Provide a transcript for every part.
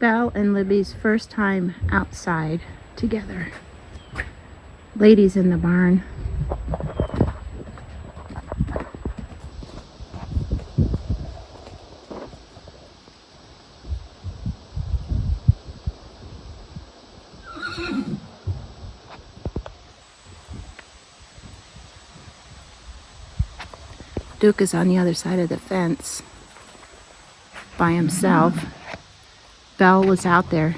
Belle and Libby's first time outside together. Ladies in the barn. Duke is on the other side of the fence by himself. Belle was out there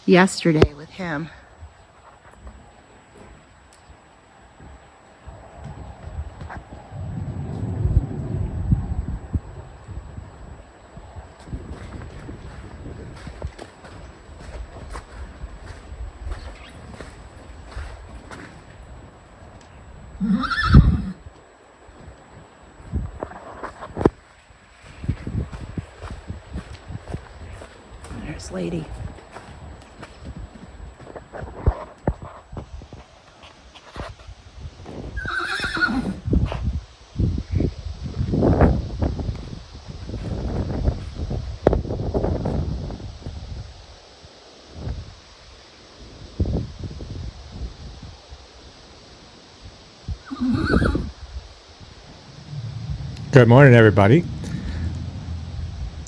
yesterday with him. There's Lady. Good morning, everybody.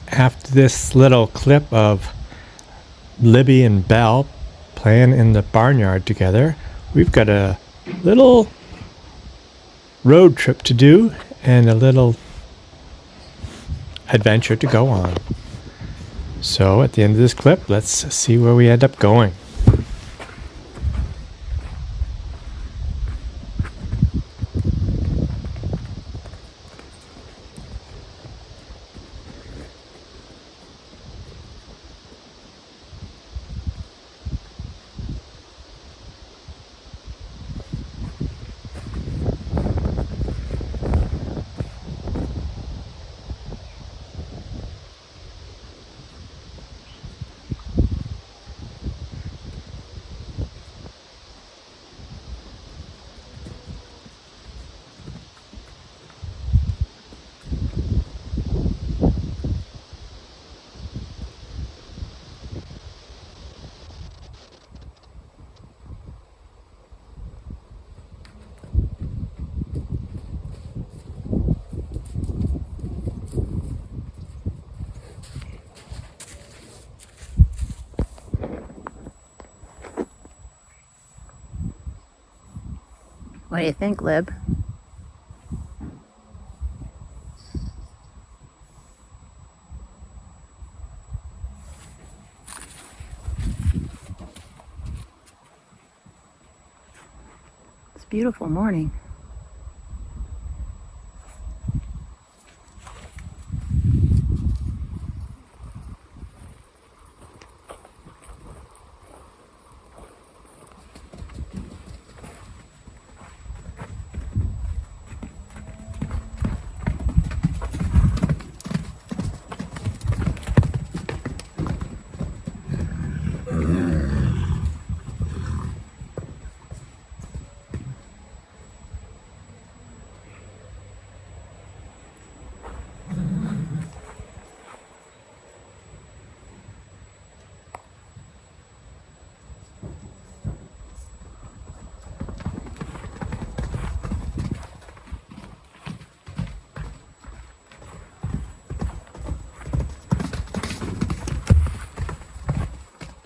After this little clip of Libby and Belle playing in the barnyard together, we've got a little road trip to do and a little adventure to go on. So at the end of this clip, let's see where we end up going. What do you think, Lib? It's a beautiful morning.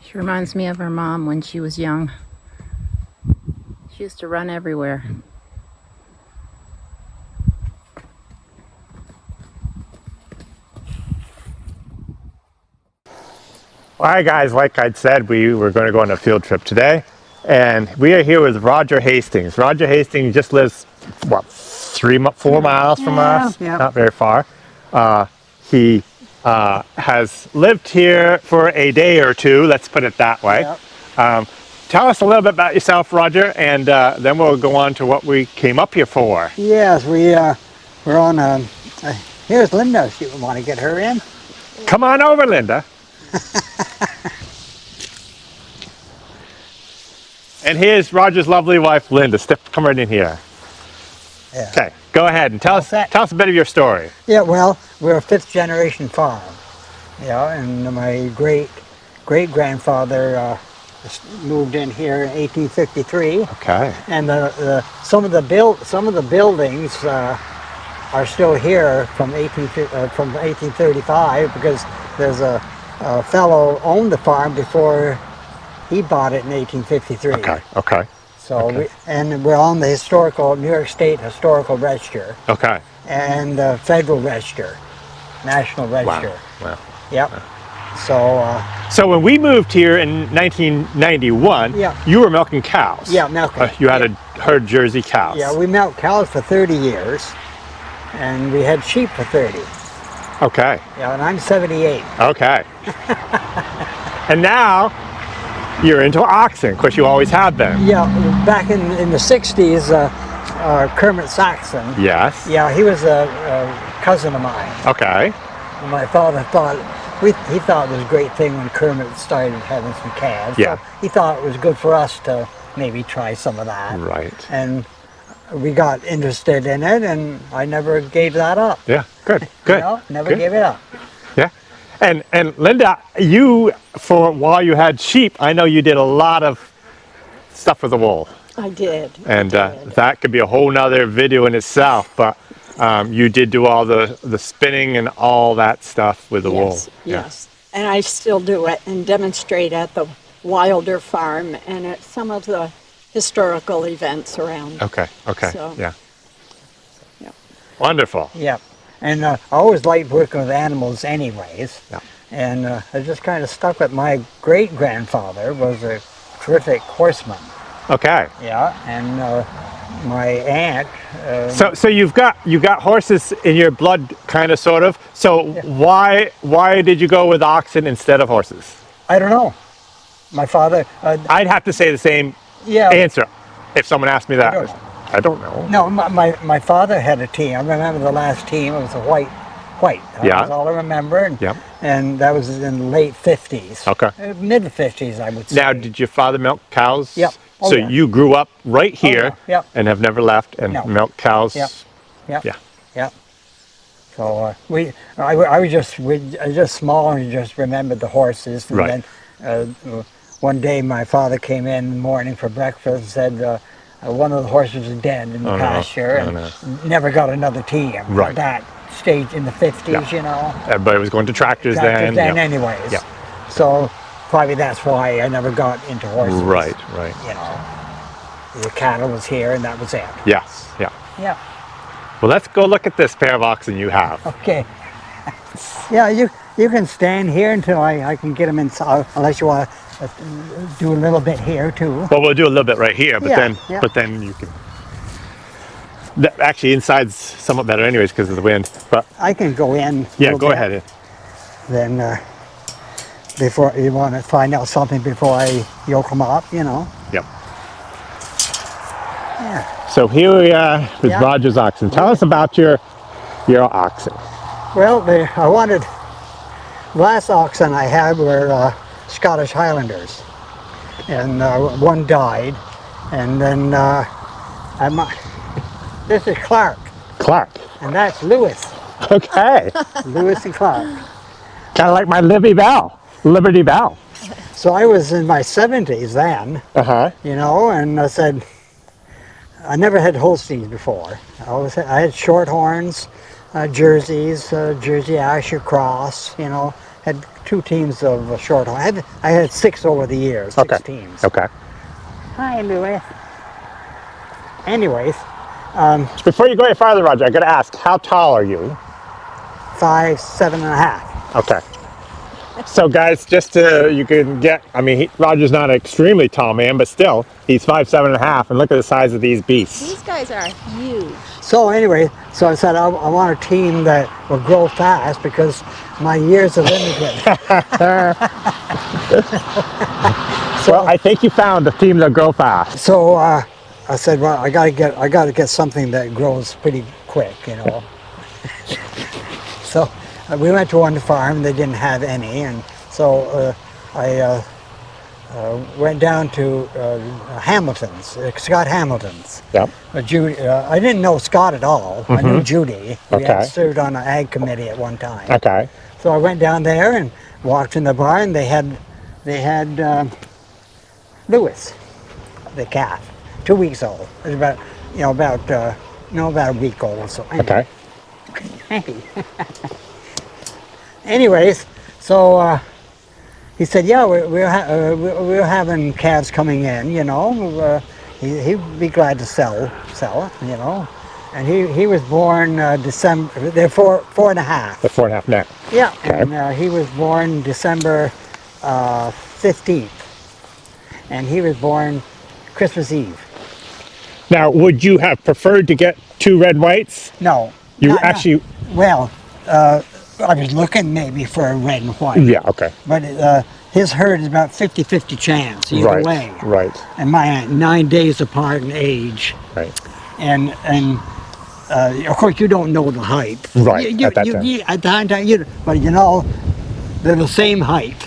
She reminds me of her mom when she was young. She used to run everywhere. All right, guys, like I'd said, we were going to go on a field trip today, and we are here with Roger Hastings. Roger Hastings just lives, what, 4 miles from us? Yeah. Not very far. He has lived here for a day or two, let's put it that way. Yep. Tell us a little bit about yourself, Roger, and then we'll go on to what we came up here for. Yes, we're on a here's Linda, if you want to get her in. Come on over, Linda. And here's Roger's lovely wife, Linda. Come right in here. Yeah. Okay, go ahead and tell us a bit of your story. Yeah, well, we're a 5th generation farm. Yeah, and my great great-grandfather moved in here in 1853, Okay. and some of the buildings are still here from 1835 because there's a fellow owned the farm before he bought it in 1853. Okay. Okay. So Okay. we're on the New York State Historical Register Okay. and Federal Register, National Register. Wow. Yep. So So when we moved here in 1991, Yeah. you were milking cows. Yeah, milking. You had a herd Jersey cows. yeah, we milked cows for 30 years, and we had sheep for 30. Okay. Yeah, and I'm 78. Okay. And now you're into oxen. Of course, you always have been. Yeah, back in the 60s, Kermit Saxon. Yes. Yeah, he was a cousin of mine. Okay. And my father he thought it was a great thing when Kermit started having some calves. Yeah. So he thought it was good for us to maybe try some of that. Right. And we got interested in it, and I never gave that up. Yeah. Good. Good. You know, never Good. gave it up. Yeah. And Linda, you, for while you had sheep, I know you did a lot of stuff with the wool. I did. And that could be a whole nother video in itself, but you did do all the spinning and all that stuff with the wool. Yes, yes. And I still do it and demonstrate at the Wilder Farm and at some of the historical events around. Okay, okay, So- yeah. Yeah. Wonderful. Yeah. And I always liked working with animals anyways. Yeah. And I just kind of stuck with my great-grandfather was a terrific horseman. Okay. Yeah. And my aunt, So you got horses in your blood, kind of, sort of. So why did you go with oxen instead of horses? I don't know. My father, I'd have to say the same yeah. answer if someone asked me that. don't know. I don't know. No, my father had a team. I remember the last team. It was a white. Yeah. That's all I remember. And, Yep. and that was in the late 50s. Okay. Mid 50s, I would say. Now, did your father milk cows? Yep. Oh, So yeah. you grew up right here yeah. Yep. and have never left and No. milked cows? Yep. Yep. Yeah. Yep. So I was just small and just remembered the horses. And Right. then one day my father came in the morning for breakfast and said one of the horses was dead in the Oh, no. pasture Oh, and no. never got another team. Right. At that stage in the 50s, Yeah. you know. Everybody was going to tractors Tractors then. Yeah. anyways. Yeah. So probably that's why I never got into horses. Right, right. You know, the cattle was here and that was it. Yes, yeah. Yeah. Well, let's go look at this pair of oxen you have. Okay. Yeah, you can stand here until I can get them inside, unless you want to do a little bit here too. Well, we'll do a little bit right here, but Yeah, then you can. Actually, inside's somewhat better, anyways, because of the wind. But I can go in. a yeah, little go bit. ahead. Then before you want to find out something before I yoke them up, you know. Yep. Yeah. So here we are with Yeah. Roger's oxen. Tell us about your oxen. Well, last oxen I had were Scottish Highlanders, and one died, and then this is Clark, Clark. and that's Lewis, Okay. Lewis and Clark. Kind of like my Liberty Bell. So I was in my 70s then, Uh-huh. you know, and I said, I never had Holsteins before. I had Shorthorns, Jerseys, Jersey Asher Cross, you know, had 2 teams of Shorthorn. I had 6 over the years, 6 teams. Okay. Hi, Louis. Anyways, Before you go any farther, Roger, I got to ask, how tall are you? 5, 7.5. Okay. So guys, just to, you can get, I mean, Roger's not an extremely tall man, but still, he's 5, 7.5, and look at the size of these beasts. These guys are huge. So anyway, so I said I want a team that will grow fast because my years are limited. Well, I think you found a team that'll grow fast. So I said, well, I gotta get something that grows pretty quick, you know. So we went to one farm. They didn't have any, and so I went down to Hamilton's, Scott Hamilton's. Yep. Judy, I didn't know Scott at all. I knew Judy. We Okay. had served on an ag committee at one time. Okay. So I went down there and walked in the barn. They had they had Lewis, the calf, 2 weeks old. It was about, about a week old. So Okay. Hey. Anyways, so he said, yeah, we're having calves coming in, he'd be glad to sell it, and he was born December. They're four and a half. The 4.5 now. Yeah, Okay. and he was born December 15th, and he was born Christmas Eve. Now, would you have preferred to get 2 red whites? No, You not- actually. well, I was looking maybe for a red and white. Yeah. Okay. But his herd is about 50-50 chance either Right. way. Right. And mine 9 days apart in age, Right. and of course you don't know the height. Right, You, at that you, time. you- at that time, but they're the same height.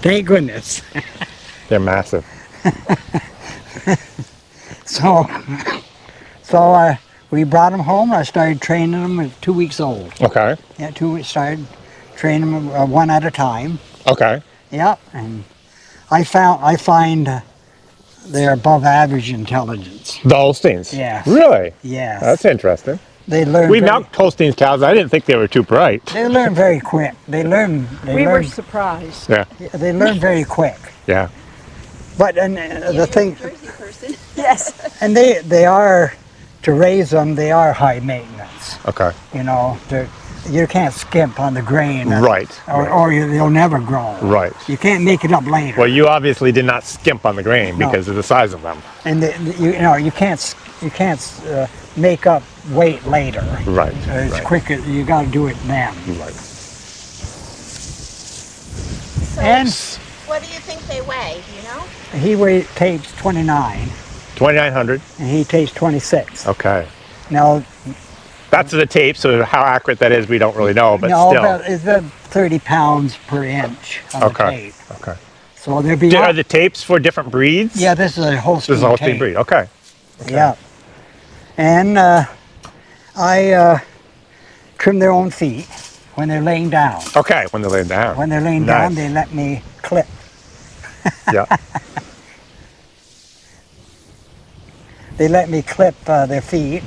Thank goodness. They're massive. So we brought them home. I started training them at 2 weeks old. Okay. Yeah, 2 weeks. Started training them one at a time. Okay. Yeah, and I find they're above average intelligence. The Holsteins. Yes. Really? Yes. That's interesting. They learn. We milked Holsteins cows. I didn't think they were too bright. They learn very quick. They learn. We were surprised. Yeah. They learn very quick. Yeah. But the thing, Yes. and they are, to raise them, they are high maintenance. Okay. You can't skimp on the grain. Right, right. Or they'll never grow. Right. You can't make it up later. Well, you obviously did not skimp on the grain No. because of the size of them. And you can't make up weight later. Right. It's right. quick. You got to do it then. Right. So, And what do you think they weigh? You know? he takes 29, 2,900. and he takes 26. Okay. Now, That's the tape, so how accurate that is, we don't really know, but no, still. it's about 30 pounds per inch on the Okay. tape. Okay. So there'll be. Are the tapes for different breeds? Yeah, this is a Holstein. This is a Holstein tape. breed. Okay. Yeah. And I trim their own feet when they're laying down. Okay, when they're laying down. When they're laying Nice. down, they let me clip. Yeah. They let me clip their feet,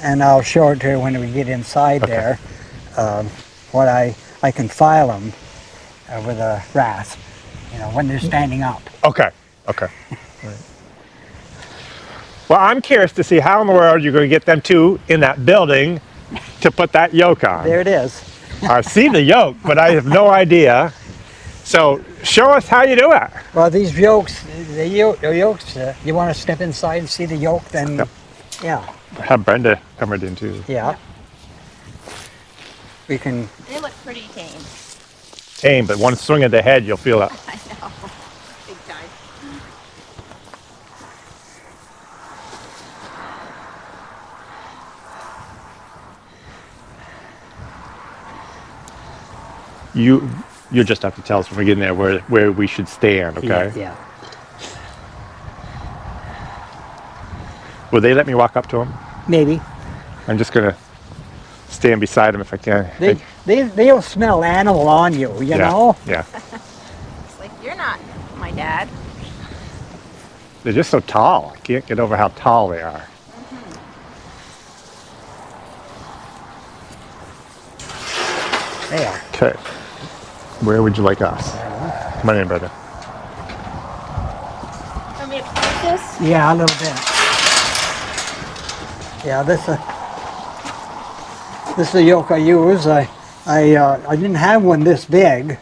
and I'll show it to you when we get inside there. What I can file them with a rasp, when they're standing up. Okay. Okay. Right. Well, I'm curious to see how in the world you're going to get them two in that building to put that yoke on. There it is. I've seen the yoke, but I have no idea. So show us how you do it. Well, these yokes, the yokes, you want to step inside and see the yoke, then, Yep. yeah, Have Brenda come right in too. yeah. We can, They look pretty tame. Tame, but one swing of the head, you'll feel it. I know. Big time. You'll just have to tell us when we get in there where we should stand, okay? yeah. Will they let me walk up to them? Maybe. I'm just gonna stand beside them if I can. They'll smell animal on you, you yeah, know? Yeah. It's like, you're not my dad. They're just so tall. I can't get over how tall they are. They are. Okay. Where would you like us? Come on in, brother. Want me to put this? Yeah, a little bit. Yeah, this is a yoke I use. I didn't have one this big.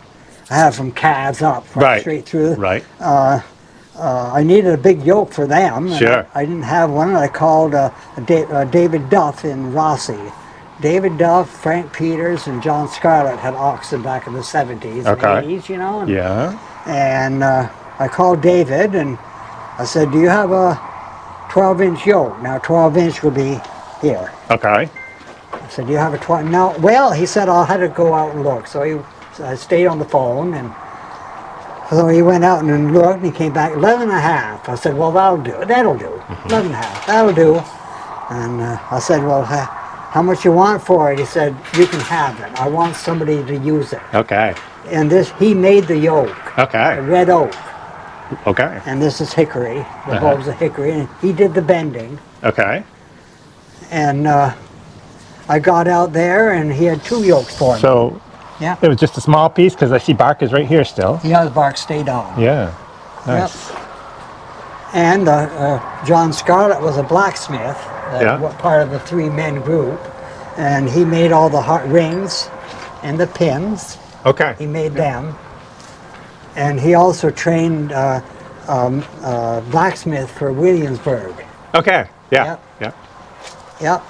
I have from calves up, Right. straight through. Right. I needed a big yoke for them. And Sure. I didn't have one. And I called David Duff in Rossi. David Duff, Frank Peters, and John Scarlett had oxen back in the 70s Okay. and 80s, you know. Yeah. And I called David and I said, do you have a 12-inch yoke? Now 12-inch will be here. Okay. I said, do you have a 12? No. Well, he said, I'll have to go out and look. So I stayed on the phone, and so he went out and looked, and he came back 11 and a half. I said, well, that'll do. 11 and a half, that'll do. And I said, well, how much you want for it? He said, you can have it. I want somebody to use it. Okay. And he made the yoke, Okay. a red oak. Okay. And this is hickory, the bulbs of hickory. And he did the bending. Okay. And I got out there and he had 2 yokes for me. So Yeah. it was just a small piece because I see bark is right here still. Yeah, the bark stayed on. Yeah. Nice. Yep. And John Scarlett was a blacksmith, part of the 3-men group, and he made all the rings and the pins. Okay. He made them, and he also trained blacksmith for Williamsburg. Okay. Yeah. Yep. Yeah. Yep.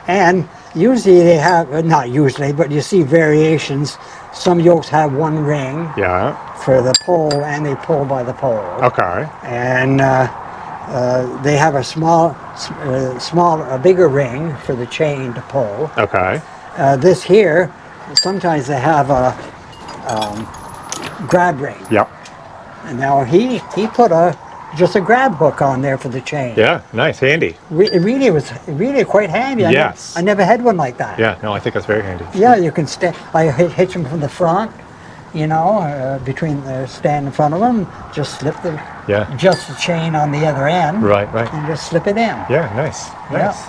And usually they have, not usually, but you see variations. Some yokes have 1 ring. Yeah. For the pole, and they pull by the pole. Okay. And they have a bigger ring for the chain to pull. Okay. This here, sometimes they have a grab ring. Yep. And now he put just a grab hook on there for the chain. Yeah. Nice. Handy. It really was quite handy. Yes. I never had one like that. Yeah. No, I think that's very handy. Yeah, you can I hitch them from the front. You know, between the stand in front of them, just slip just the chain on the other end. Right. Right. And just slip it in. Yeah. Nice. Nice.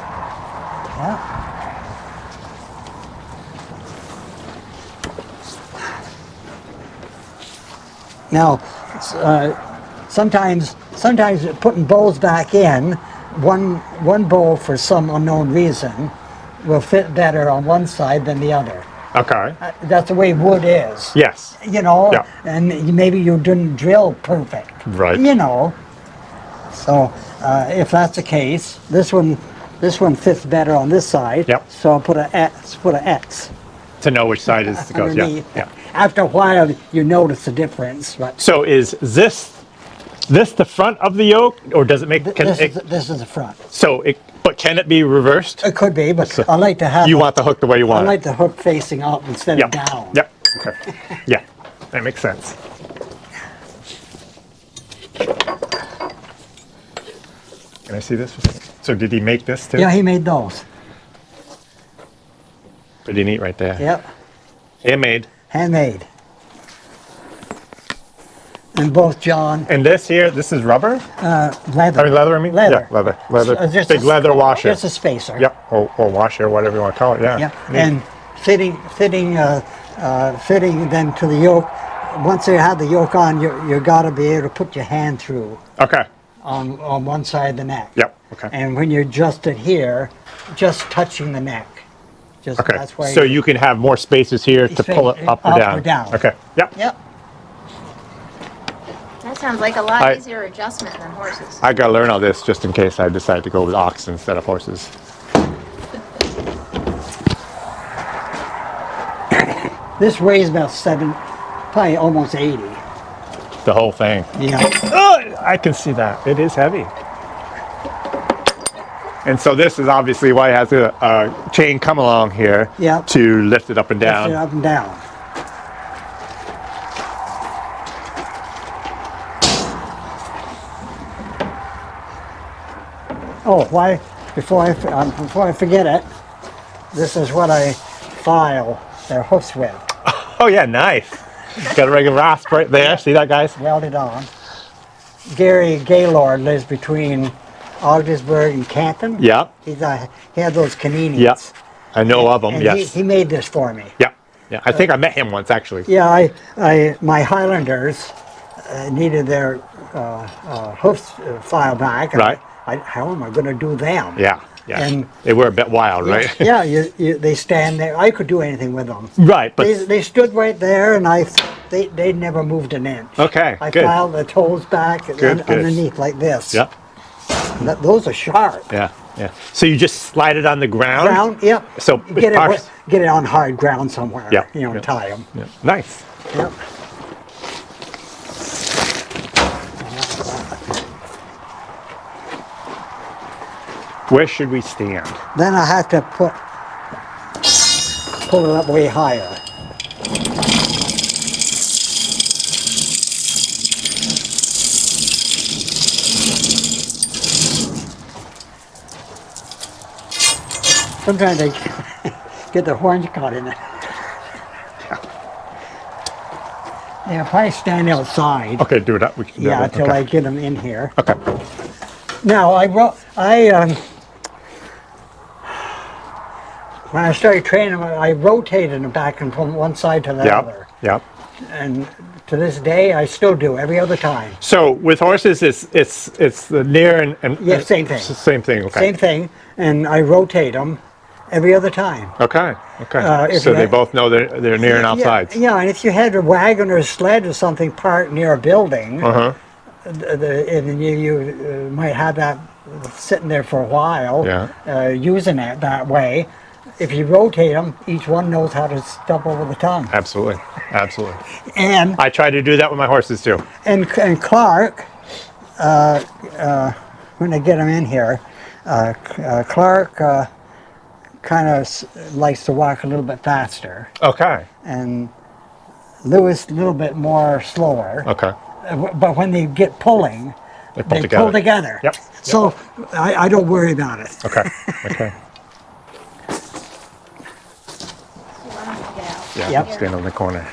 Yeah. Now, sometimes putting bowls back in, one bowl for some unknown reason will fit better on one side than the other. Okay. That's the way wood is. Yes. You know, Yeah. and maybe you didn't drill perfect. Right. You know. So if that's the case, this one fits better on this side. Yep. So I'll put a X. To know which side is to go. Yeah. Underneath. Yeah. After a while, you notice the difference. But So is this the front of the yoke, or does it make? this is the front. But can it be reversed? It could be, but I like to have. You want the hook the way you I want it. like the hook facing up instead Yep. of down. Yep. Okay. Yeah, that makes sense. Can I see this? So did he make this too? Yeah, he made those. Pretty neat right there. Yep. Handmade. Handmade. And both John, And this here, this is rubber? leather. I mean leather, I mean? Leather. Yeah, leather. Leather. Just Big leather washer. Just a spacer. Yep. Or washer, whatever you want to call it. Yeah. Yeah. Neat. And fitting then to the yoke. Once you have the yoke on, you got to be able to put your hand through Okay. on one side of the neck. Yep. Okay. And when you adjust it here, just touching the neck. Just Okay. that's why. So you can have more spaces here to pull it up or down. Okay. Yep. Yep. That sounds like a lot I- easier adjustment than horses. I gotta learn all this just in case I decide to go with oxen instead of horses. This weighs about probably almost 80. The whole thing. Yeah. Oh, I can see that. It is heavy. And so this is obviously why it has a chain come along here Yep. to lift it up and down. Lift it up and down. Oh, why? Before I forget it, this is what I file their hoofs with. Oh yeah, nice. Got a regular rasp right there. See that, guys? Welded on. Gary Gaylord lives between Augsburg and Canton. Yeah. He had those caninis. Yeah. I know of them. And Yes. he made this for me. Yeah. Yeah. I think I met him once actually. Yeah, my Highlanders needed their hoofs filed back. and Right. How am I going to do them? Yeah. Yeah. And- they were a bit wild, right? Yeah, they stand there. I could do anything with them. Right. But They stood right there, and they never moved an inch. okay. I Good. filed the toes back Good. underneath like this. Yep. Those are sharp. Yeah. Yeah. So you just slide it on the ground. Ground, yep. So get parts- it on hard ground somewhere. Yeah, You know, yeah. tie them. Yeah. Nice. Yep. Where should we stand? Then I have to pull it up way higher. Sometimes they get their horns caught in it. Yeah, if I stand outside, Okay, do it. We can do yeah, it. till Okay. I get them in here. Okay. Now, when I started training them, I rotated them back and from one side to the Yep. other. Yep. And to this day, I still do every other time. So with horses, it's the near and Yeah, same thing. Same thing. Okay. Same thing, and I rotate them every other time. Okay. Okay. If So you they had- both know they're near and outsides. Yeah, and if you had a wagon or a sled or something parked near a building, Uh huh. and you might have that sitting there for a while, Yeah. using it that way. If you rotate them, each one knows how to step over the tongue. Absolutely. Absolutely. And I try to do that with my horses too. and Clark, when I get him in here, Clark kind of likes to walk a little bit faster, Okay. and Lewis a little bit more slower. Okay. But when they get pulling, They pull they together. pull together. Yep. So I don't worry about it. Okay. Okay. Yeah. Yep. Stand on the corner.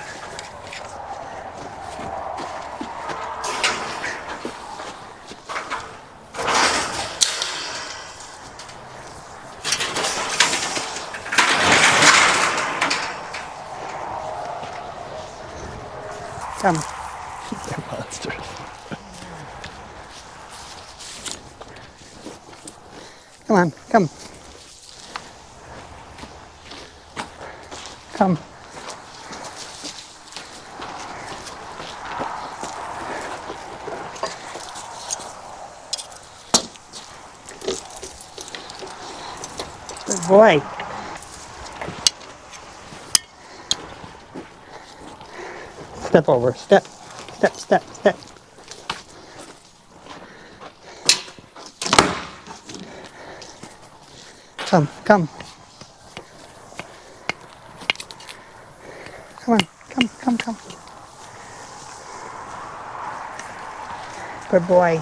Come, Monster. come on, come. Come. Good boy. Step over. Step. Step, step, step. Come, come. Come on. Come, come, come. Good boy.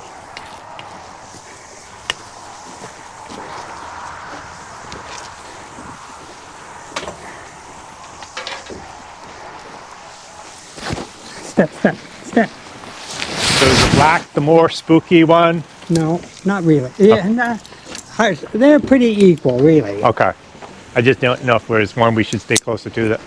Step, step, step. So is the black the more spooky one? No, not really. Yeah, nah, they're pretty equal, really. Okay. I just don't know if there's one we should stay closer to that.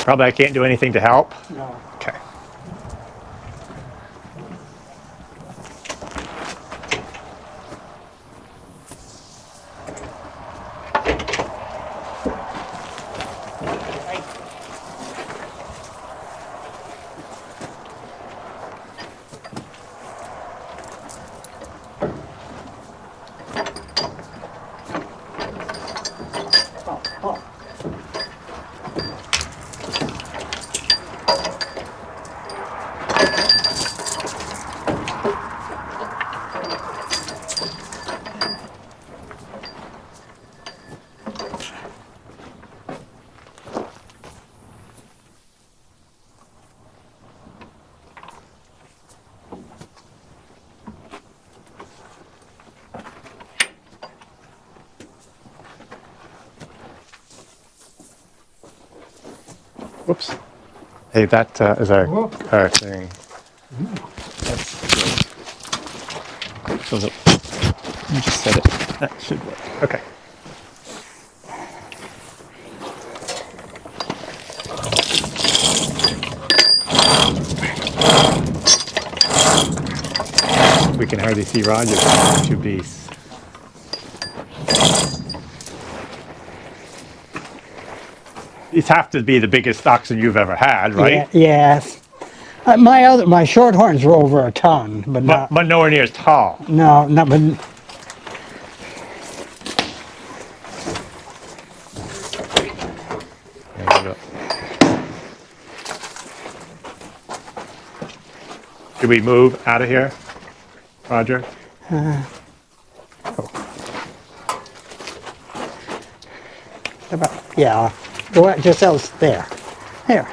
Probably I can't do anything to help. No. Okay. Oh, oh. Whoops. Hey, that is our Whoop. thing. That's good. So you just said it. That should work. Okay. We can hardly see Roger. Two beasts. These have to be the biggest oxen you've ever had, right? Yeah, yes. My shorthorns were over a ton, but not. But nowhere near as tall. No, not. But There you go. Should we move out of here, Roger? Yeah. Go out, just else there. Here.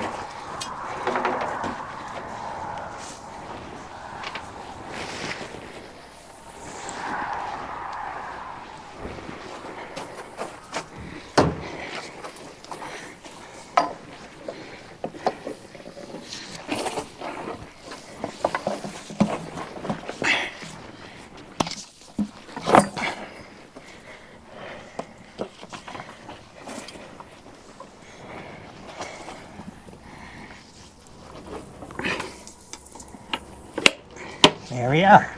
There we are.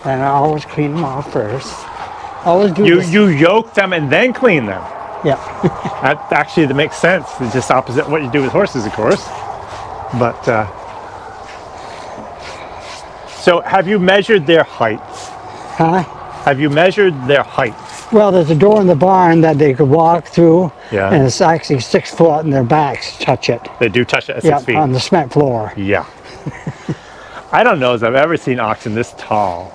And I always clean them off first. Always do this. You yoke them and then clean them. Yeah. That makes sense. It's just opposite what you do with horses, of course. But so, have you measured their heights? Huh? Have you measured their heights? Well, there's a door in the barn that they could walk through. Yeah. And it's actually 6 foot and their backs touch it. They do touch it at Yeah, 6 feet. on the cement floor. Yeah. I don't know if I've ever seen oxen this tall.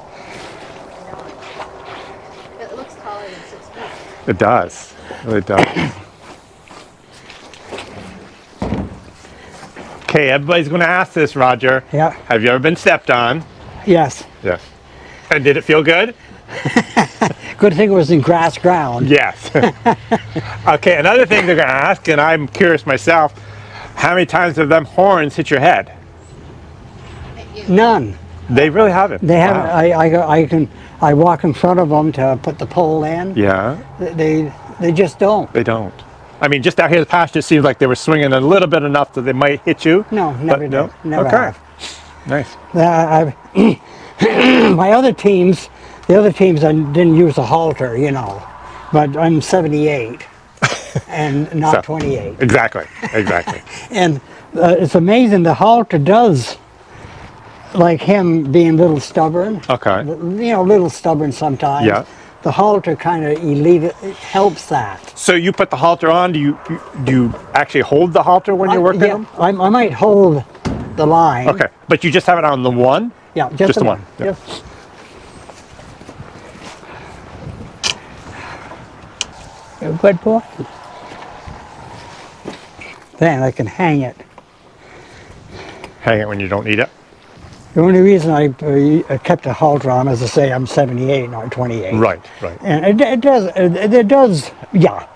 It looks taller than 6 feet. It does. It really does. Okay, everybody's going to ask this, Roger. Yeah. Have you ever been stepped on? Yes. Yes. And did it feel good? Good thing it was in grass ground. Yes. Okay, another thing they're going to ask, and I'm curious myself, how many times have them horns hit your head? None. They really haven't. They haven't. Wow. I walk in front of them to put the pole in. Yeah, They just don't. they don't. I mean, just out here at the pasture, it seems like they were swinging a little bit enough that they might hit you. No, never but did. Never okay. have. Nice. My other teams, the other teams, I didn't use a halter, you know, but I'm 78 and not So, 28. Exactly. Exactly. And it's amazing the halter does, like him being a little stubborn. Okay. You know, a little stubborn sometimes. Yeah. The halter kind of it helps that. So you put the halter on. Do you actually hold the halter when you're working Yeah, them? I might hold the line. Okay, but you just have it on the one. Yeah, just the one. Yeah. Just- You're a good boy. Then I can hang it. Hang it when you don't need it. The only reason I kept a halter on, as I say, I'm 78, not 28. Right. Right. And it does, yeah,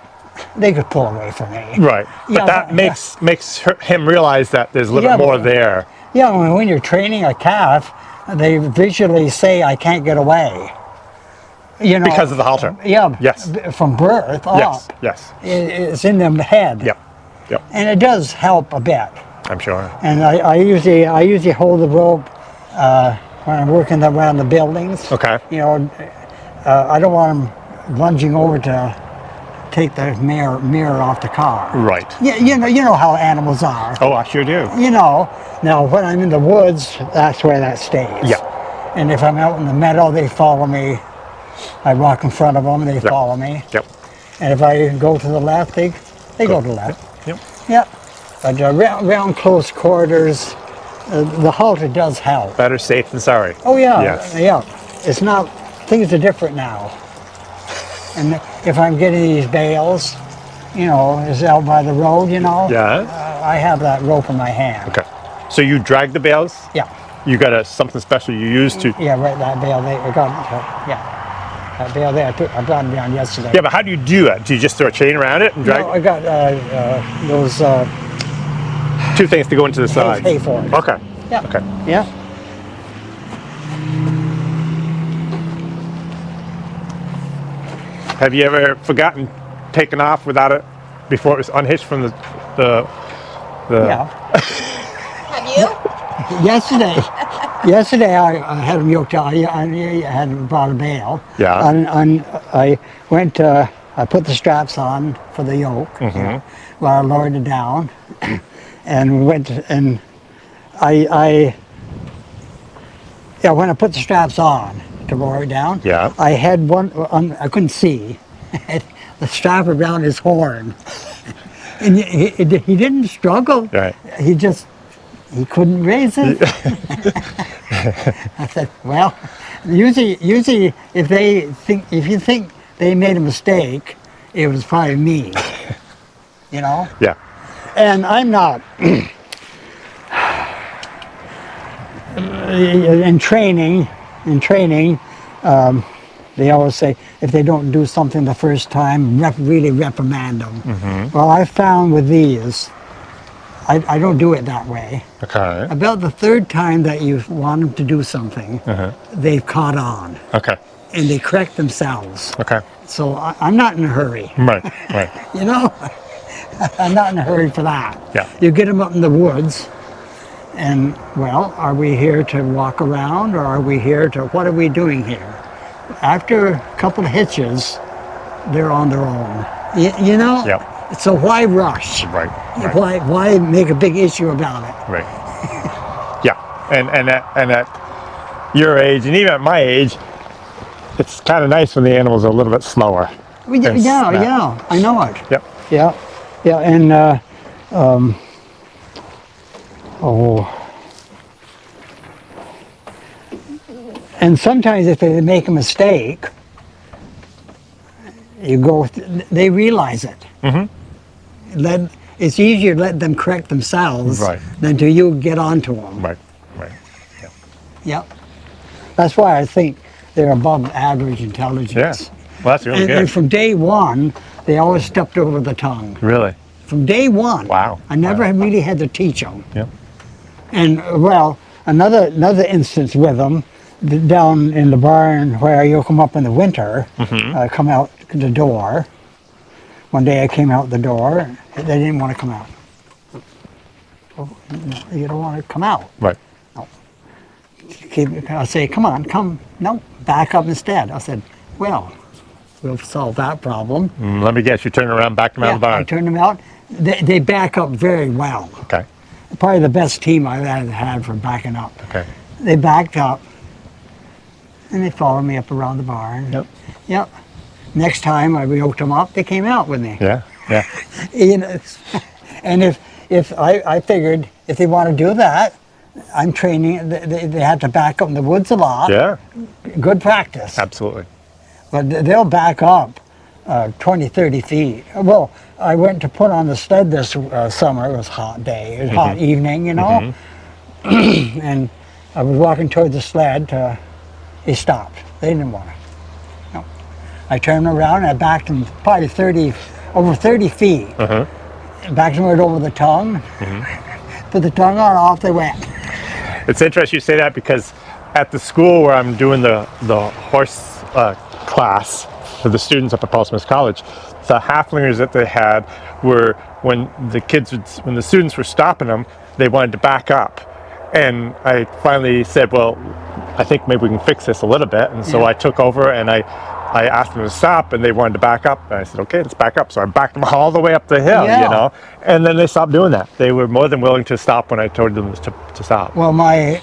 they could pull away from me. Right. But Yeah, that but- makes him realize that there's a little Yeah, bit more but- there. Yeah, when you're training a calf, they visually say, I can't get away. You know, Because of the halter. Yeah. Yes. From birth up. Yes. Yes. It's in their head. Yep. Yep. And it does help a bit. I'm sure. And I usually hold the rope when I'm working around the buildings. Okay. You know, I don't want them lunging over to take the mirror off the car. Right. Yeah, you know how animals are. Oh, I sure do. You know, now when I'm in the woods, that's where that stays. Yeah. And if I'm out in the meadow, they follow me. I walk in front of them, they follow me. Yep. And if I go to the left, they go to the left. Yep. Yep. But around close quarters, the halter does help. Better safe than sorry. Oh yeah, Yes. yeah. It's not, things are different now. And if I'm getting these bales, you know, it's out by the road, you know. Yeah. I have that rope in my hand. Okay. So you drag the bales. Yeah. You got something special you use to. Yeah, right. That bale there. Yeah. That bale there. I brought them down yesterday. Yeah, but how do you do it? Do you just throw a chain around it and drag? No, I got those Two things to go into the side. hay forks. Okay. Yeah. Okay. Yeah. Have you ever forgotten taking off without it before it was unhitched from the Yeah. Have you? Yesterday I had them yoked out. I had brought a bale. Yeah. And I went. I put the straps on for the yoke. While I lowered it down, and went and yeah, when I put the straps on to lower it down, Yeah. I had one. I couldn't see. The strap around his horn, and he didn't struggle. Right. He He couldn't raise it. I said, well, usually if you think they made a mistake, it was probably me, you know? Yeah. And I'm not, in training, they always say if they don't do something the first time, really reprimand them. Well, I found with these, I don't do it that way. Okay. About the third time that you want them to do something, they've caught on Okay. and they correct themselves. Okay. So I'm not in a hurry, Right. Right. you know? I'm not in a hurry for that. Yeah. You get them up in the woods and, well, are we here to walk around or are we here to, what are we doing here? After a couple of hitches, they're on their own. You know? Yep. So why rush? Right. Right. Why make a big issue about it? Right. Yeah. And at your age, and even at my age, it's kind of nice when the animals are a little bit slower. Yeah, I know it. Yep. Yeah, and and sometimes if they make a mistake, they realize it. It's easier to let them correct themselves Right. than to you get onto them. Right. Right. Yeah. Yep. That's why I think they're above average intelligence. Yeah. Well, that's really And good. from day one, they always stepped over the tongue. Really. From day one. Wow. I never really had to teach them. Yep. And well, another instance with them, down in the barn where you come up in the winter, come out the door. One day I came out the door, they didn't want to come out. Oh, no, you don't want to come out. Right. I say, come on, come. No, back up instead. I said, well, we'll solve that problem. Let me guess. You turn around, back them out of the I barn. turned them out. They back up very well. Okay. Probably the best team I've ever had for backing up. Okay. They backed up, and they followed me up around the barn. Yep. Yep. Next time I yoked them up, they came out with me. Yeah. Yeah. You know, and if I figured if they want to do that, I'm training. They had to back up in the woods a lot. Yeah. Good practice. Absolutely. But they'll back up 20, 30 feet. Well, I went to put on the sled this summer. It was a hot day. It was a hot evening, you know. And I was walking toward the sled. They stopped. They didn't want to. No. I turned around and I backed them probably over 30 feet. Backed them right over the tongue. Put the tongue on, off they went. It's interesting you say that because at the school where I'm doing the horse class for the students up at Paul Smith College, the halflingers that they had were when the students were stopping them, they wanted to back up. And I finally said, well, I think maybe we can fix this a little bit. And so I took over and I asked them to stop and they wanted to back up. And I said, okay, let's back up. So I backed them all the way up the hill, you know, and then they stopped doing that. They were more than willing to stop when I told them to stop. Well, my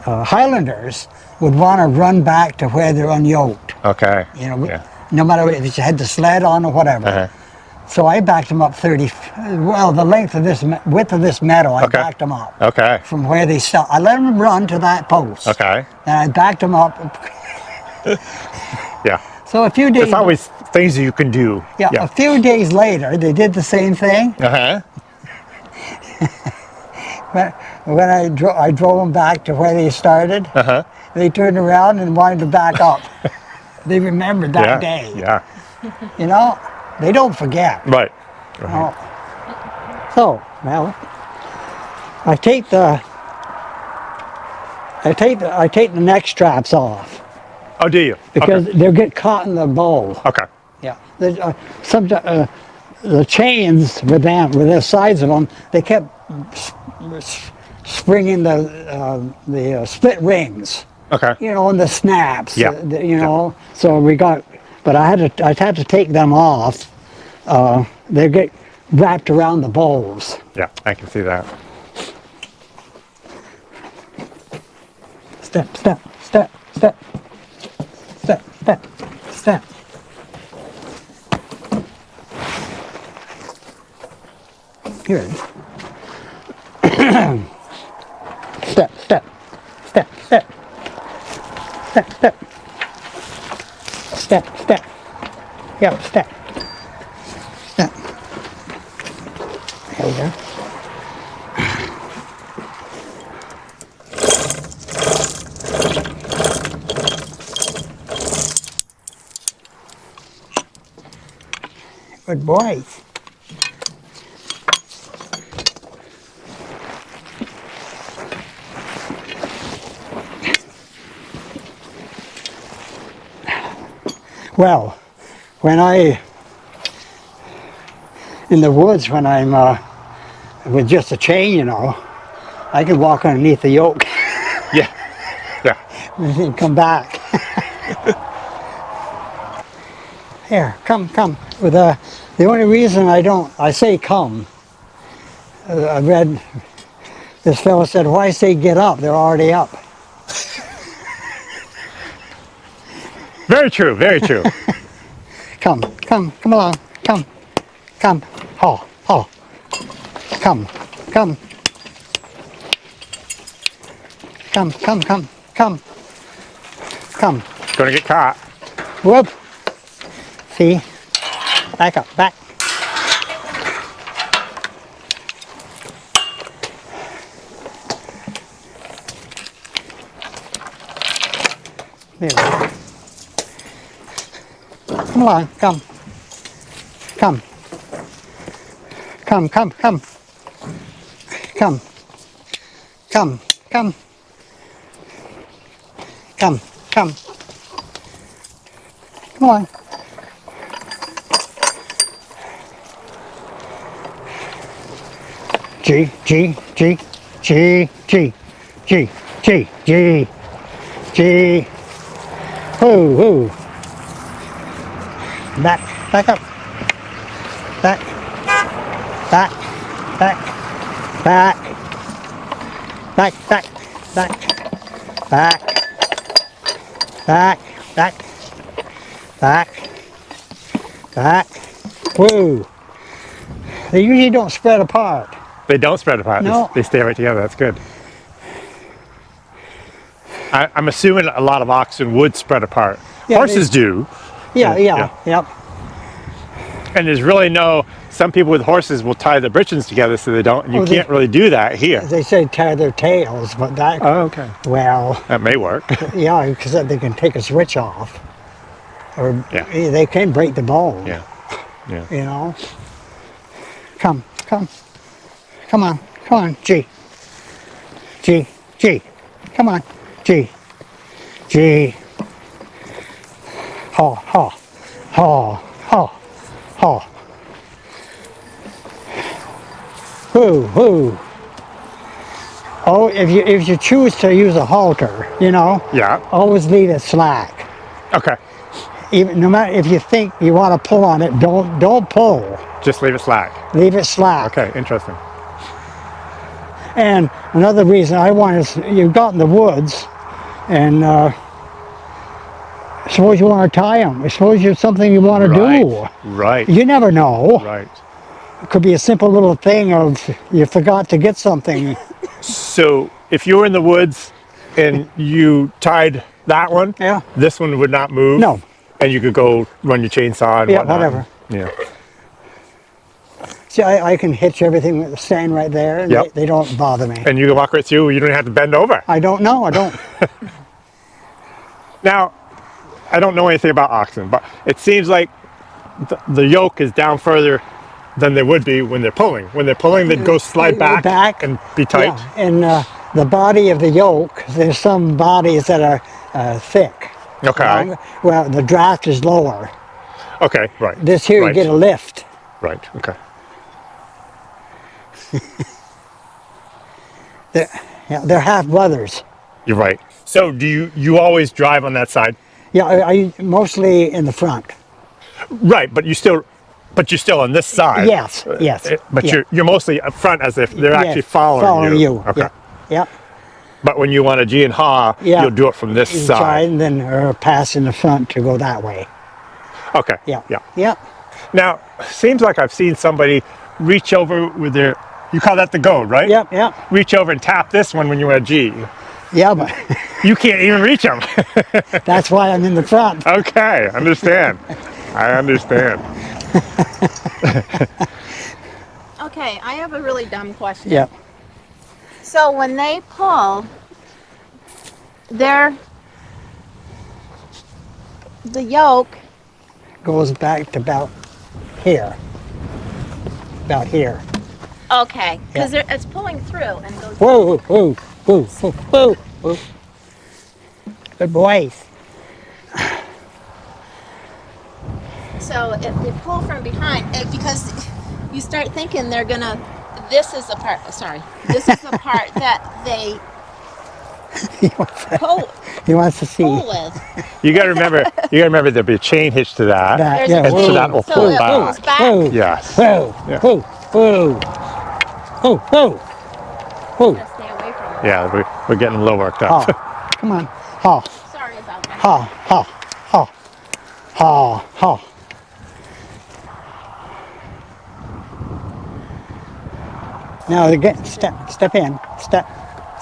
Highlanders would want to run back to where they're unyoked. Okay. You know, no matter if you had the sled on or whatever. So I backed them up 30, well, the width of this meadow, I backed them up. Okay. From where they stopped. I let them run to that post. Okay. And I backed them up. Yeah. So a few days. There's always things you can do. Yeah, a few days later, they did the same thing. When I drove them back to where they started, they turned around and wanted to back up. They remembered that day. Yeah. You know, they don't forget. Right. Oh. So, well, I take the neck straps off. Oh, do you? Because they'll get caught in the bowl. Okay. Yeah. The chains with the sides of them, they kept springing the split rings. Okay. You know, and the snaps. Yeah. You know, so but I had to take them off. They get wrapped around the bowls. Yeah, I can see that. Step, step, step, step, step, step, step. Here it is. Step, step, step, step, step, step, step, step. Yep, step, step. There we go. Good boy. Well, when in the woods, when I'm with just a chain, you know, I can walk underneath the yoke Yeah. Yeah. and come back. Here, come. With the only reason I say come. I read this fellow said, "Why say get up? They're already up." Very true. Very true. Come along, come, haw, come, come, come. Gonna get caught. Whoop. See, back up, back. There we go. Come along, come. Come. Come. Come on. G. Woo. Back up. Back. Woo. They usually don't spread apart. They don't spread apart. No. They stay right together. That's good. I'm assuming a lot of oxen would spread apart. Yeah, Horses do. Yeah. Yep. And there's really some people with horses will tie the britches together so they don't, and you can't really do that here. They say tie their tails, but that, Oh, okay. well, That may work. yeah, because they can take a switch off. Or Yeah. they can break the bone. Yeah. You know? Come on, G. Come on, G. Haw. Whoo. Oh, if you choose to use a halter, you know, Yeah. always leave it slack. Okay. Even no matter if you think you want to pull on it, don't pull. Just leave it slack. Leave it slack. Okay. Interesting. And another reason I want is you've got in the woods, and suppose you want to tie them. Suppose you're something you want to do. Right. You never know. Right. It could be a simple little thing of you forgot to get something. So if you were in the woods and you tied that one, Yeah. this one would not move. No. And you could go run your chainsaw and Yeah, whatnot. whatever. Yeah. See, I can hitch everything with the stand right there, and Yep. they don't bother me. And you can walk right through. You don't have to bend over. I don't know. I don't. Now, I don't know anything about oxen, but it seems like the yoke is down further than they would be when they're pulling. When they're pulling, they'd go slide back and be tight. Yeah. And the body of the yoke, there's some bodies that are thick. Okay. Long. Well, the draft is lower. Okay, right. This here, right. you get a lift. Right, okay. They're half brothers. You're right. So do you always drive on that side? Yeah, I mostly in the front. Right, but you're still on this side. Yes. But yeah. you're mostly up front as if they're Yes, actually following you. Okay. Yeah. But when you want to G and haw, Yeah. you'll do it from this side. And then pass in the front to go that way. Okay. Yeah. Yeah. Yeah. Now, seems like I've seen somebody reach over with their You call that the goad, right? Yep, yep. Reach over and tap this one when you're at G. Yeah, but You can't even reach them. that's why I'm in the front. Okay, understand. I understand. Okay, I have a really dumb question. Yep. So when they pull, the yoke. Goes back to about here. About here. Okay, because it's pulling through and goes. Whoa, whoa, whoa, whoa, whoa, whoa. Good boys. So if they pull from behind, because you start thinking they're gonna. This is the part. Sorry, this is the part that they pull He wants to see. pull with. You gotta remember there'll be a chain hitch to that. There's yeah, a and so that will so pull it back. pulls back. Whoa, Yes. whoa, Yeah. whoa, whoa, whoa, whoa, whoa. Gotta stay away from it. Yeah, we're getting a little worked Ha, up. come on. Ha, Sorry about that. ha, ha, ha, ha, ha. Now again, step in, step in,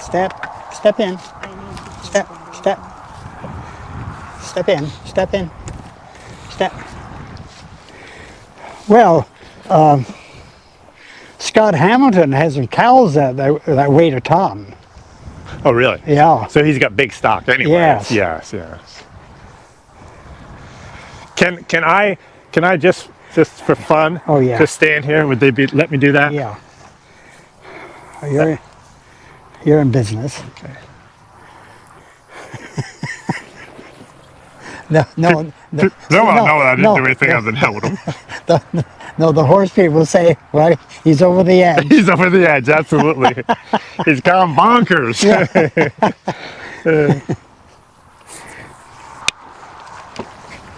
step in, step in. Well, Scott Hamilton has some cows that weigh a ton. Oh, really? Yeah. So he's got big stock anyways. Yes. Yes. Can I just for fun? Oh, yeah. Just stand here? Would they let me do that? Yeah. You're in business. Okay. No, No, I didn't do anything other than help him. the horse people say, well, he's over the edge. He's over the edge, absolutely. He's gone bonkers.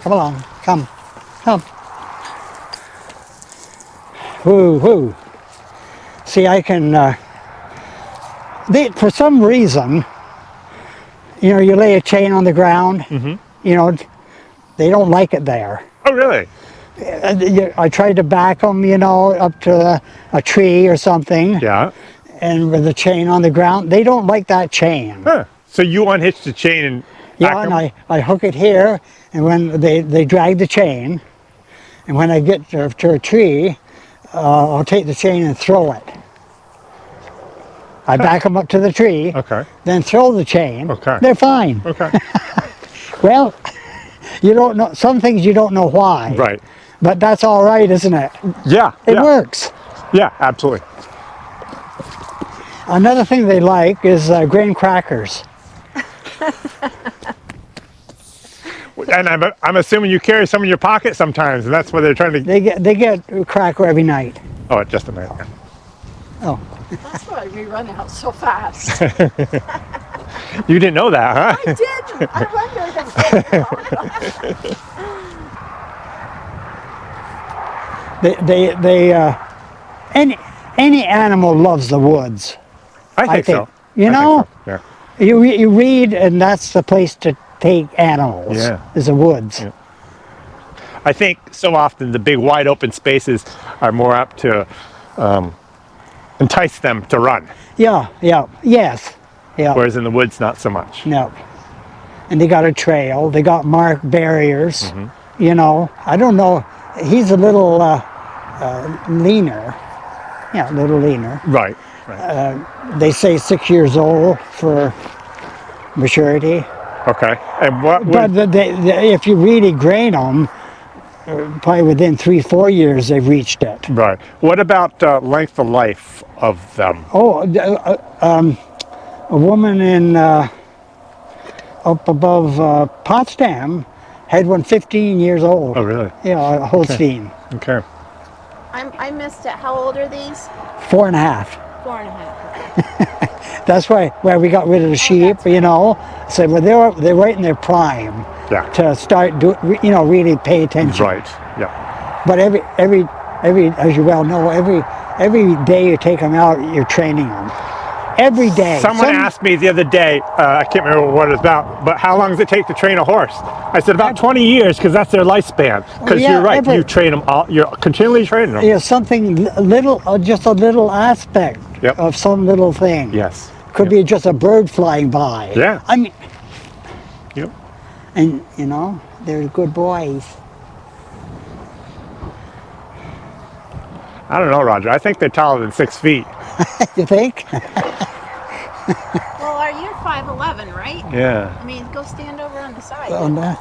Come along, come. Whoo, whoo. See, I can, for some reason, you lay a chain on the ground, they don't like it there. Oh, really? I tried to back them, up to a tree or something, Yeah. and with the chain on the ground, they don't like that chain. Huh. So you unhitch the chain and Yeah, back and them? I hook it here, and when they drag the chain, and when I get to a tree, I'll take the chain and throw it. I back them up to the tree, Okay. then throw the chain. Okay. They're fine. Okay. Well, you don't know, some things you don't know why. Right. But that's all right, isn't it? Yeah. It works. Yeah, absolutely. Another thing they like is graham crackers. And I'm assuming you carry some in your pocket sometimes, and that's why they're trying to. They get a cracker every night. Oh, just a minute. Oh, That's why we run out so fast. You didn't know that, huh? I didn't. I wondered. any animal loves the woods. I think so. You I know, think so. you read, and that's the place to take animals. Yeah. Is the woods. Yeah. I think so often the big wide open spaces are more apt to entice them to run, Yes, yeah. whereas in the woods not so much. No. And they got a trail. They got marked barriers. Mm-hmm. I don't know. He's a little leaner. Yeah, a little leaner. Right. They say 6 years old for maturity. Okay. And what would, But if you really grain them, probably within 3-4 years they've reached it. right. What about length of life of them? Oh, a woman in up above Potsdam had one 15 years old. Oh, really? Yeah, a Holstein. Okay. I missed it. How old are these? 4.5. 4.5. That's why we got rid of the sheep. Said, well, they're right in their prime Yeah. to start really pay attention. Right. Yeah. But every as you well know, every day you take them out, you're training them. every day. Someone asked me the other day, I can't remember what it's about, but how long does it take to train a horse? I said about 20 years, because that's their lifespan. Because Yeah, you're right, you train them all, you're continually training them. Yeah, something little, just a little aspect Yep. of some little thing. Yes. Could be just a bird flying by. Yeah. I mean, Yep. and you know, they're good boys. I don't know, Roger. I think they're taller than 6 feet. You think? Well, you're 5'11", right? Yeah. I mean, go stand over on the side. Well, no,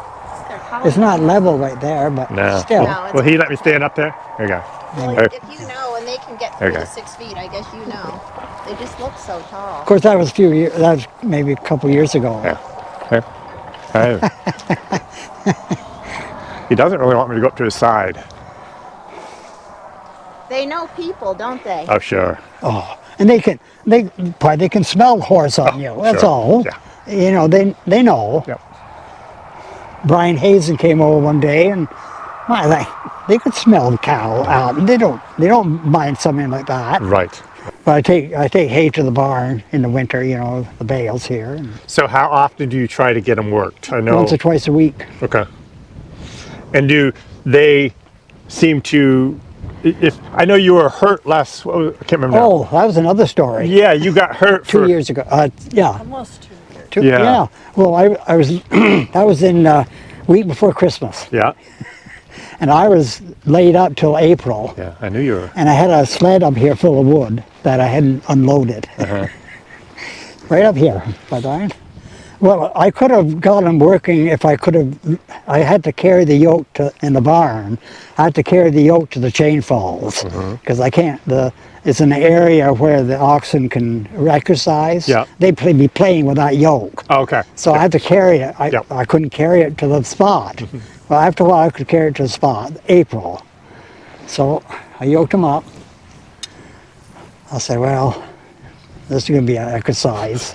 They're taller it's not than- level right there, but No. still. No, it's Will he let me stand up there? There you go. Well, There. if you know, and they can get through Okay. the 6 feet, I guess you know. They just look so tall. Of course, that was a few years. That was maybe a couple years ago. Yeah. There. Hey. He doesn't really want me to go up to his side. They know people, don't they? Oh, sure. Oh, and they can smell horse on you. That's sure. all. Yeah. You know, they know. Yep. Brian Hazen came over one day, and they could smell the cow out. And they don't mind something like that. Right. But I take hay to the barn in the winter. You know, the bales here, and So how often do you try to get them worked? I know. once or twice a week. Okay. And do they seem to? If I know you were hurt last, I can't remember. Now. Oh, that was another story. Yeah, you got hurt 2 years ago. Yeah. Almost 2 years. Yeah. Well, I was that was in week before Christmas, Yeah. and I was laid up till April. Yeah. I knew you were. And I had a sled up here full of wood that I hadn't unloaded. Right up here, by the way. Well, I could have got them working if I could have. I had to carry the yoke in the barn. I had to carry the yoke to the chain falls because I can't. It's an area where the oxen can exercise. Yeah. They'd be playing without yoke. Oh, okay. So I had to carry it. I couldn't carry it to the spot. Well, after a while, I could carry it to the spot. April. So I yoked them up. I said, well, this is going to be an exercise.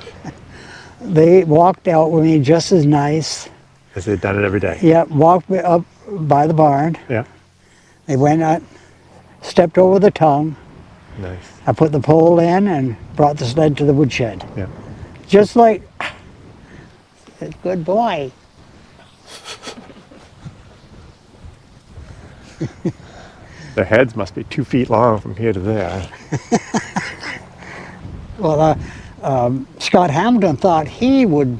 They walked out with me just as nice. Because they've done it every day. Yeah, walked me up by the barn. Yeah. They went out, stepped over the tongue. Nice. I put the pole in and brought the sled to the woodshed. Yeah. Just like, good boy. Their heads must be 2 feet long from here to there. Well, Scott Hamilton thought he would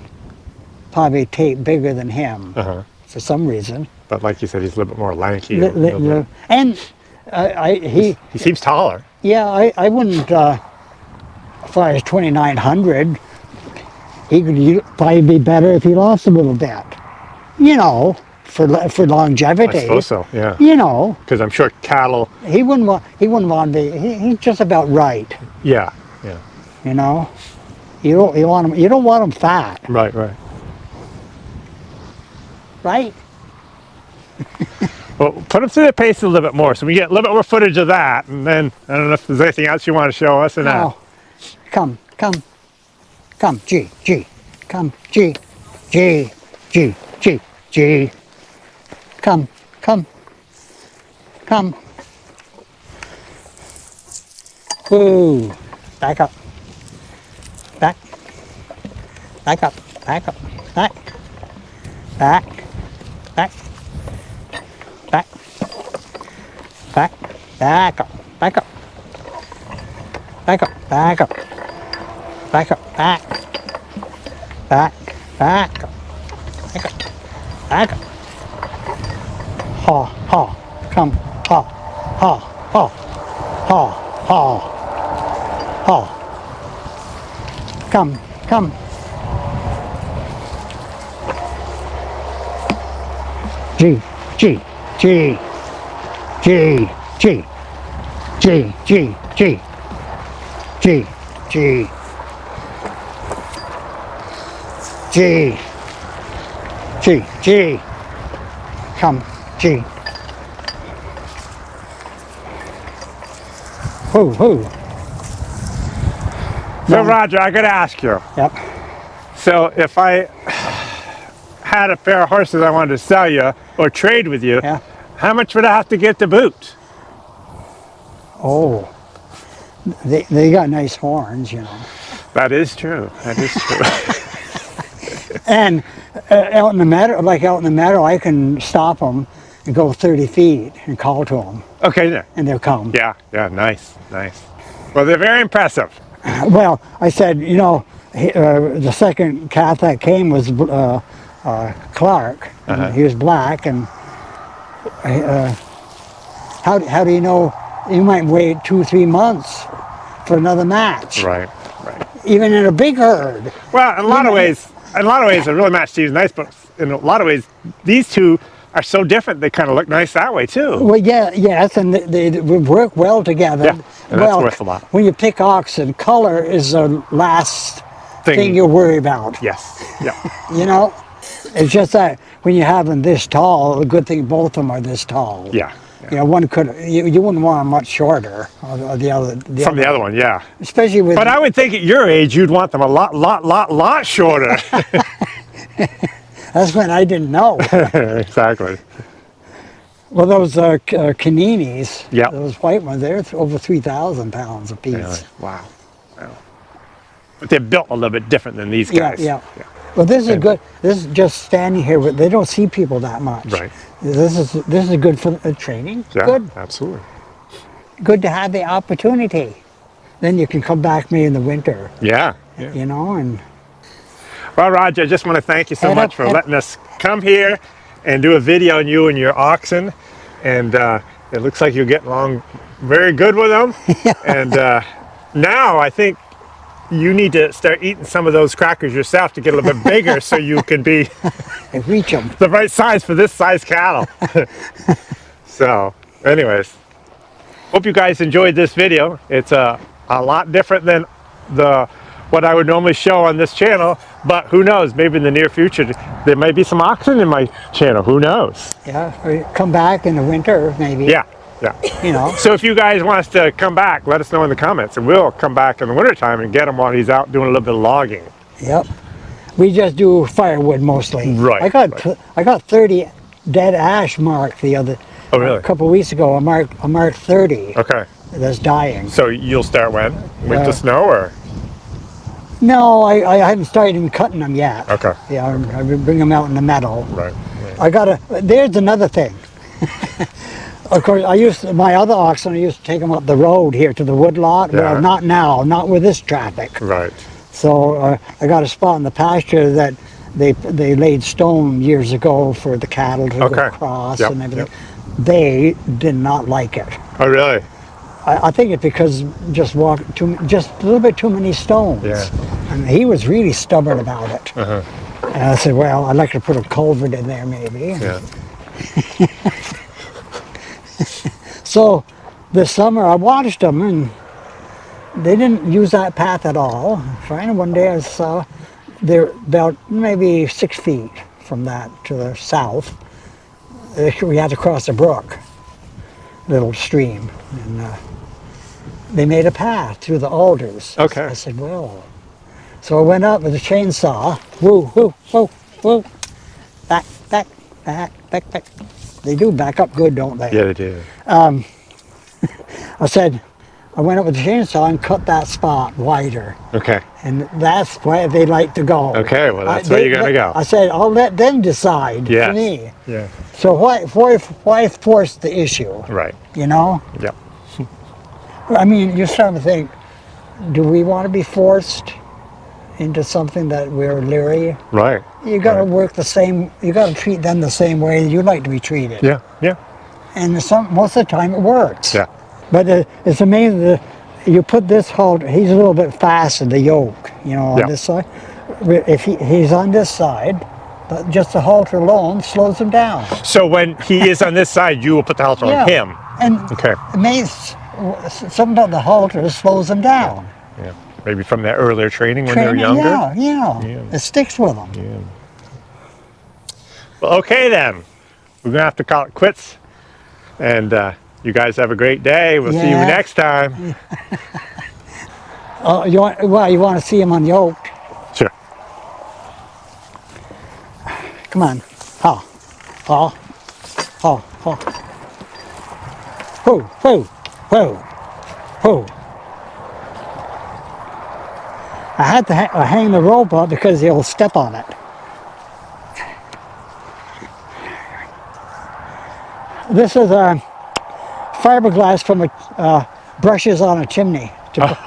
probably take bigger than him for some reason. But like you said, he's a little bit more lanky. And he seems taller. Yeah, I wouldn't, as far as 2,900, he could probably be better if he lost a little bit. You know, for longevity. I suppose so, yeah. You know. Because I'm sure cattle. He wouldn't want to be, he's just about right. Yeah, yeah. You know. You don't want him fat. Right, right. Right? Well, put him through the pace a little bit more so we get a little bit more footage of that. And then, I don't know if there's anything else you want to show us or not. Come, G, come, G, G, G, G, G, come. Woo, back up, back up, back, back, back, back, back up, back up, back up, back up, back up, back up, back up, back up, back up. Haw, come, haw, come. G, G, G, G, G, G, G, G, G, G, G, G, G, come, G. Who? So Roger, I got to ask you. Yep. So if I had a pair of horses I wanted to sell you or trade with you, Yeah. how much would I have to get to boot? Oh, they got nice horns, you know. That is true. That is true. And out in the meadow, I can stop them and go 30 feet and call to them, Okay, then. and they'll come. Yeah, yeah, nice, nice. Well, they're very impressive. Well, I said, the second cat that came was Clark. And he was black, and how do you know? You might wait 2-3 months for another match, Right, right. even in a big herd. Well, in a lot of ways, a real match team is nice, but in a lot of ways, these two are so different. They kind of look nice that way too. Well, yes, and they work well together. Yeah, and that's worth a lot. When you pick oxen, color is the last thing you worry about. Yes. Yeah. It's just that when you have them this tall, the good thing both of them are this tall. Yeah. One could you wouldn't want them much shorter, or the other. From the other one, yeah. Especially with. But I would think at your age, you'd want them a lot shorter. That's when I didn't know. Exactly. Well, those caninis, Yep. those white ones, they're over 3,000 pounds a piece. Really? Wow. But they're built a little bit different than these guys. Yeah. Well, this is good. This is just standing here. They don't see people that much. Right. This is good for training. Yeah, Good. absolutely. Good to have the opportunity. Then you can come back maybe in the winter. Yeah. And. Well, Roger, I just want to thank you so much for letting us come here and do a video on you and your oxen. And it looks like you're getting along very good with them. And now I think you need to start eating some of those crackers yourself to get a little bit bigger so you can be Reach them. the right size for this size cattle. So, anyways, hope you guys enjoyed this video. It's a lot different than what I would normally show on this channel, but who knows, maybe in the near future there might be some oxen in my channel, who knows. Yeah, or come back in the winter maybe. Yeah. So if you guys want us to come back, let us know in the comments, and we'll come back in the wintertime and get him while he's out doing a little bit of logging. Yep. We just do firewood mostly. Right. I got 30 dead ash marked a couple of weeks ago. I marked 30. Okay. That's dying. So you'll start when? With the snow, or? No, I haven't started even cutting them yet. Okay. Yeah, I bring them out in the meadow. Right. There's another thing. Of course, my other oxen, I used to take them up the road here to the woodlot. Yeah. Well, not now, not with this traffic. Right. So I got a spot in the pasture that they laid stone years ago for the cattle to go across and everything. Yep. They did not like it. Oh, really? I think it's because just a little bit too many stones. Yeah. And he was really stubborn about it. And I said, well, I'd like to put a culvert in there maybe. Yeah. So this summer I watched them, and they didn't use that path at all. Finally one day I saw they're about maybe 6 feet from that to the south. We had to cross a brook, little stream, and they made a path through the alders. Okay. I said, well. So I went up with a chainsaw. Woo, woo, woo, woo. Back. They do back up good, don't they? Yeah, they do. I said, I went up with the chainsaw and cut that spot wider. Okay. And that's where they like to go. Okay, well, that's where you're going to go. I said, I'll let them decide for me. Yeah. So why force the issue? Right. Yep. I mean, you're starting to think, do we want to be forced into something that we're leery? Right. You got to work the same, you got to treat them the same way you like to be treated. Yeah. And most of the time it works. Yeah. But it's amazing that you put this halter, he's a little bit fast in the yoke, on this side. If he's on this side, but just the halter alone slows him down. So when he is on this side, you will put the halter on him. And okay. Sometimes the halter slows them down. Yeah. Maybe from their earlier training when they're younger. Yeah. It sticks with them. Yeah. Well, okay then. We're gonna have to call it quits. And you guys have a great day. We'll see you next time. You want to see him on Yoke? Sure. Come on. Ha. Whoa. I had to hang the rope up because he'll step on it. This is fiberglass from brushes on a chimney.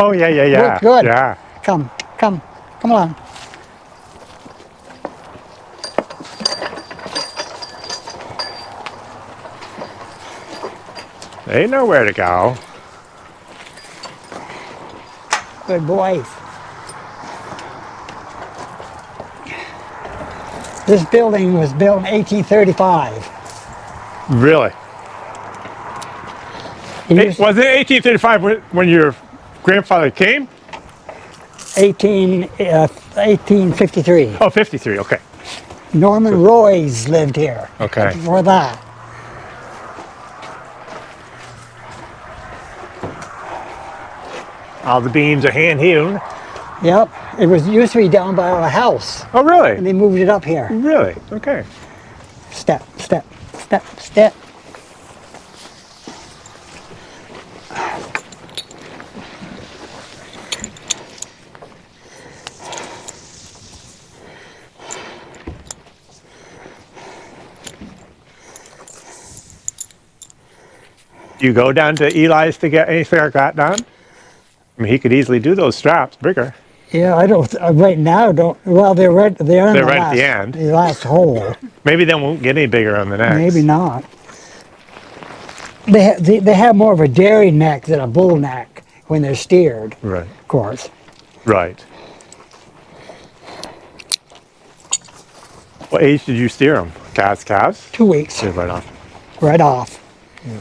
Oh, yeah, yeah, yeah. Worked good. Yeah. Come on. They know where to go. Good boys. This building was built in 1835. Really? Was it 1835 when your grandfather came? 1853. Oh, 53, okay. Norman Roy's lived here. Okay. Before that. All the beams are hand hewn. Yep. It used to be down by our house. Oh, really? And they moved it up here. Really? Okay. Step, step, step, step. Do you go down to Eli's to get anything like that done? I mean, he could easily do those straps bigger. Yeah, I don't. Right now, don't. Well, they're right. They're in They're the right last, at the end. The last hole. Maybe they won't get any bigger on the next. Maybe not. They have more of a dairy neck than a bull neck when they're steered. Right. Of course. Right. What age did you steer them? Calves? 2 weeks. Yeah, right off. Right off. Yeah.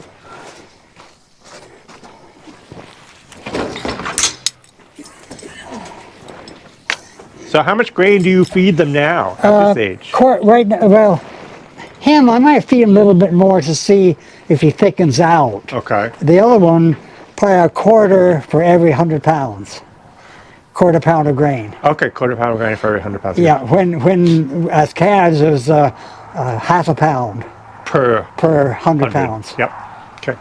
So how much grain do you feed them now at this age? Right now, well, him, I might feed him a little bit more to see if he thickens out. Okay. The other one, probably a quarter for every 100 pounds. Quarter pound of grain. Okay, quarter pound of grain for every 100 pounds. Yeah, when as calves it was half a pound Per 100 pounds. Yep. Okay.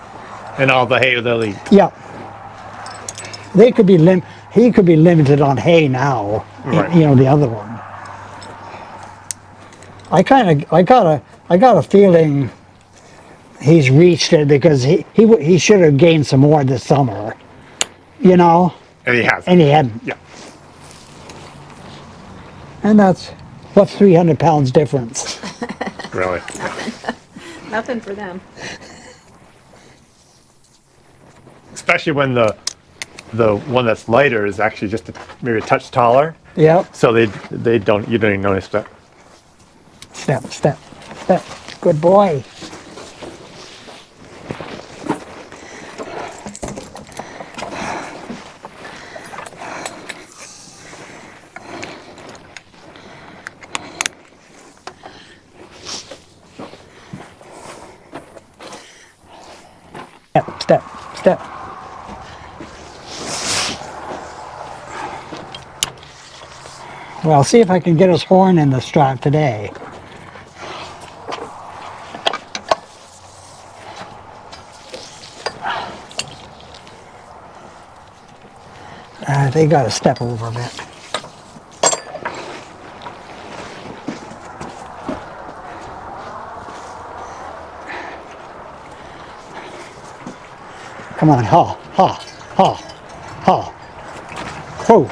And all the hay they'll eat. Yeah. They could be he could be limited on hay now. Right. You know, the other one. I got a feeling he's reached it because he should have gained some more this summer. You know? And he has. And he hadn't. Yeah. And what's 300 pounds difference? Really. Nothing for them. Especially when the one that's lighter is actually just maybe a touch taller. Yep. So you don't even notice that. Step, step, step. Good boy. Step, step, step. Well, see if I can get his horn in the strap today. They got to step over a bit. Come on, ha, ha, ha, ha. Ho,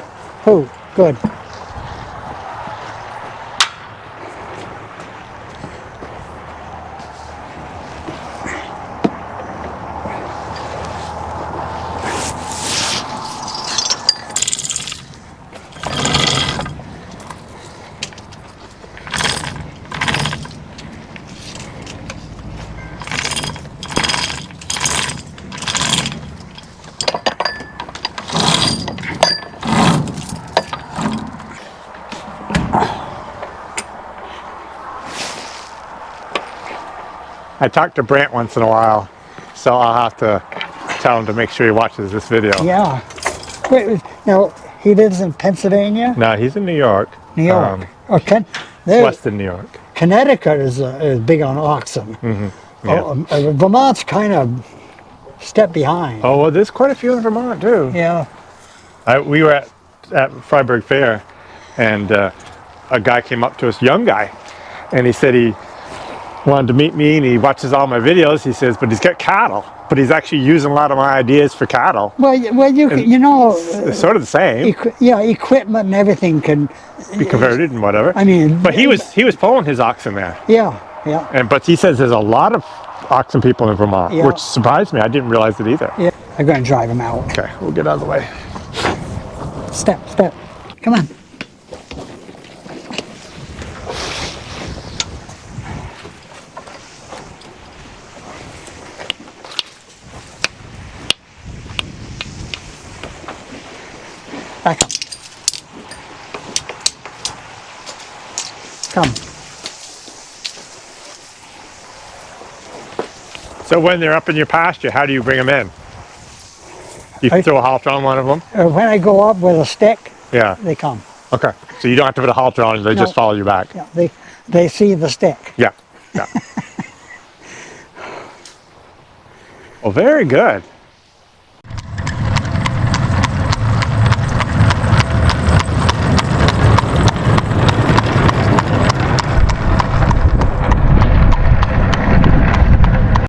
ho, good. I talk to Brant once in a while, so I'll have to tell him to make sure he watches this video. Yeah. Wait, now, he lives in Pennsylvania? No, he's in New York. New York. Western New York. Connecticut is big on oxen. Mm-hmm. Yeah. Vermont's kind of step behind. Oh, well, there's quite a few in Vermont, too. Yeah. We were at at Freiburg Fair, and a guy came up to us, young guy, and he said he wanted to meet me, and he watches all my videos. He says, but he's got cattle, but he's actually using a lot of my ideas for cattle. Well, you know, It's sort of the same. Equipment and everything can Be converted and whatever. I mean, but he was pulling his oxen there. Yeah. But he says there's a lot of oxen people in Vermont, Yeah. which surprised me. I didn't realize it either. Yeah. I'm going to drive him out. Okay, we'll get out of the way. Step. Come on. Back up. Come. So when they're up in your pasture, how do you bring them in? You throw a halter on one of them? When I go up with a stick, Yeah. they come. Okay. So you don't have to put a halter on, they No. just follow you back. Yeah, they see the stick. Yeah. Well, very good.